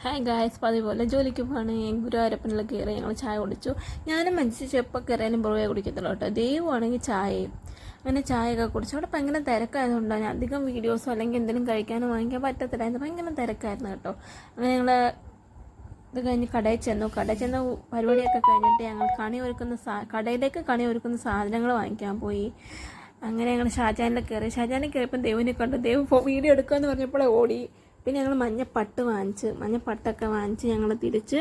Hi guys, പതിപോലെ ജോലിക്ക് പോകണമെങ്കിൽ ഗുരുവായൂരപ്പനിൽ കയറി ഞങ്ങൾ ചായ കുടിച്ചു. ഞാനും മനസ്സിച്ച് എപ്പോൾ കയറിയാലും പുറകെ കുടിക്കത്തുള്ളൂ കേട്ടോ. ദൈവമാണെങ്കിൽ ചായയും അങ്ങനെ ചായയൊക്കെ കുടിച്ചു. അവിടെ ഭയങ്കര തിരക്കായതുകൊണ്ടാണ് അധികം വീഡിയോസോ അല്ലെങ്കിൽ എന്തെങ്കിലും കഴിക്കാനോ വാങ്ങിക്കാൻ പറ്റത്തില്ലായിരുന്നു. ഭയങ്കര തിരക്കായിരുന്നു കേട്ടോ. അങ്ങനെ ഞങ്ങൾ ഇത് കഴിഞ്ഞ് കടയിൽ ചെന്നു പരിപാടിയൊക്കെ കഴിഞ്ഞിട്ട് ഞങ്ങൾ കടയിലേക്ക് കണി ഒരുക്കുന്ന സാധനങ്ങൾ വാങ്ങിക്കാൻ പോയി. അങ്ങനെ ഞങ്ങൾ ഷാജഹാനിൽ കയറിയപ്പം ദേവിനെ കണ്ടു. ദേവ് വീഡിയോ എടുക്കാമെന്ന് പറഞ്ഞപ്പോൾ ഓടി. പിന്നെ ഞങ്ങൾ മഞ്ഞപ്പട്ടൊക്കെ വാങ്ങിച്ച് ഞങ്ങൾ തിരിച്ച്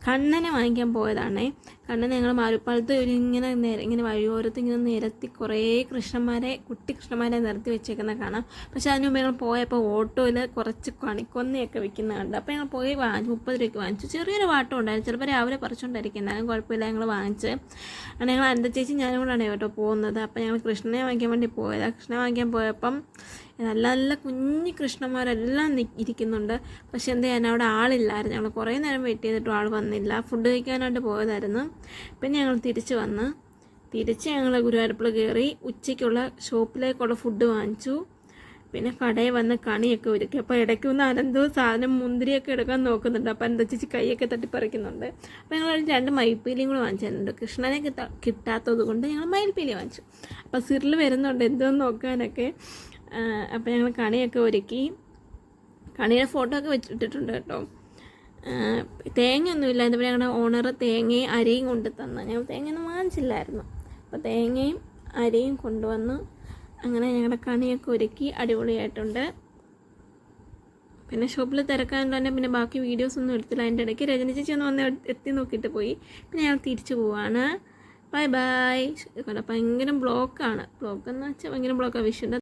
കണ്ണനെ വാങ്ങിക്കാൻ പോയതാണേ. കണ്ണനെ ഞങ്ങൾ മാരുപ്പാലത്ത് ഇങ്ങനെ വഴിയോരത്ത് ഇങ്ങനെ നിരത്തി കുറേ കുട്ടി കൃഷ്ണന്മാരെ നിരത്തി വെച്ചേക്കുന്ന കാണാം. പക്ഷെ അതിന് മുമ്പ് ഞങ്ങൾ പോയപ്പോൾ ഓട്ടോയിൽ കുറച്ച് കണിക്കൊന്നയൊക്കെ വിൽക്കുന്ന കണ്ടു. അപ്പോൾ ഞങ്ങൾ പോയി 30 രൂപയ്ക്ക് വാങ്ങിച്ചു. ചെറിയൊരു വാട്ടം ഉണ്ടായിരുന്നു. ചിലപ്പോൾ രാവിലെ പറിച്ചുകൊണ്ടിരിക്കുന്നതാലും കുഴപ്പമില്ല, ഞങ്ങൾ വാങ്ങിച്ച്. അങ്ങനെ ഞങ്ങൾ അനന്ത ചേച്ചി ഞാനും കൂടെയാണ് കേട്ടോ പോകുന്നത്. അപ്പോൾ ഞങ്ങൾ കൃഷ്ണനെ വാങ്ങിക്കാൻ വേണ്ടി പോയതാണ്. കൃഷ്ണനെ വാങ്ങിക്കാൻ പോയപ്പം നല്ല നല്ല കുഞ്ഞു കൃഷ്ണന്മാരെല്ലാം ഇരിക്കുന്നുണ്ട്. പക്ഷെ എന്ത് ചെയ്യാൻ, അവിടെ ആളില്ലായിരുന്നു. ഞങ്ങൾ കുറേ നേരം വെയിറ്റ് ചെയ്തിട്ടും ആൾ വന്നില്ല. ഫുഡ് കഴിക്കാനായിട്ട് പോയതായിരുന്നു. പിന്നെ ഞങ്ങൾ തിരിച്ച് ഞങ്ങൾ ഗുരുവായൂരപ്പൾ കയറി ഉച്ചയ്ക്കുള്ള ഷോപ്പിലേക്കുള്ള ഫുഡ് വാങ്ങിച്ചു. പിന്നെ കടയിൽ വന്ന് കണിയൊക്കെ ഒരുക്കി. അപ്പോൾ ഇടയ്ക്ക് ഒന്ന് അനന്തവും സാധനം മുന്തിരിയൊക്കെ എടുക്കാൻ നോക്കുന്നുണ്ട്. അപ്പോൾ എന്താ ചേച്ചി കൈയൊക്കെ തട്ടിപ്പറിക്കുന്നുണ്ട്. അപ്പോൾ ഞങ്ങൾ 2 മയിൽപ്പീലിയും കൂടെ വാങ്ങിച്ചിട്ടുണ്ട്. കൃഷ്ണനെ കിട്ടാത്തത് കൊണ്ട് ഞങ്ങൾ മയിൽപ്പീലി വാങ്ങിച്ചു. അപ്പോൾ സിറിൽ വരുന്നുണ്ട് എന്തോന്ന് നോക്കാനൊക്കെ. അപ്പോൾ ഞങ്ങൾ കണിയൊക്കെ ഒരുക്കി. കണിയുടെ ഫോട്ടോ ഒക്കെ വെച്ചിട്ടിട്ടുണ്ട് കേട്ടോ. തേങ്ങയൊന്നുമില്ല. എന്നിട്ട് ഞങ്ങളുടെ ഓണർ തേങ്ങയും അരിയും കൊണ്ട് തന്നു. ഞങ്ങൾ തേങ്ങയൊന്നും വാങ്ങിച്ചില്ലായിരുന്നു. അപ്പോൾ തേങ്ങയും അരിയും കൊണ്ടുവന്നു. അങ്ങനെ ഞങ്ങളുടെ കണിയൊക്കെ ഒരുക്കി അടിപൊളിയായിട്ടുണ്ട്. പിന്നെ ഷോപ്പിൽ തിരക്കാണ്ട് തന്നെ പിന്നെ ബാക്കി വീഡിയോസൊന്നും എടുത്തില്ല. അതിൻ്റെ ഇടയ്ക്ക് രജനി ചേച്ചി ഒന്ന് വന്ന് എത്തി നോക്കിയിട്ട് പോയി. പിന്നെ ഞങ്ങൾ തിരിച്ചു പോവാണ്. ബൈ. ഭയങ്കര ബ്ലോക്കാണ്. ബ്ലോക്കെന്ന് വെച്ചാൽ ഭയങ്കര ബ്ലോക്കാണ്. വിഷുവിൻ്റെ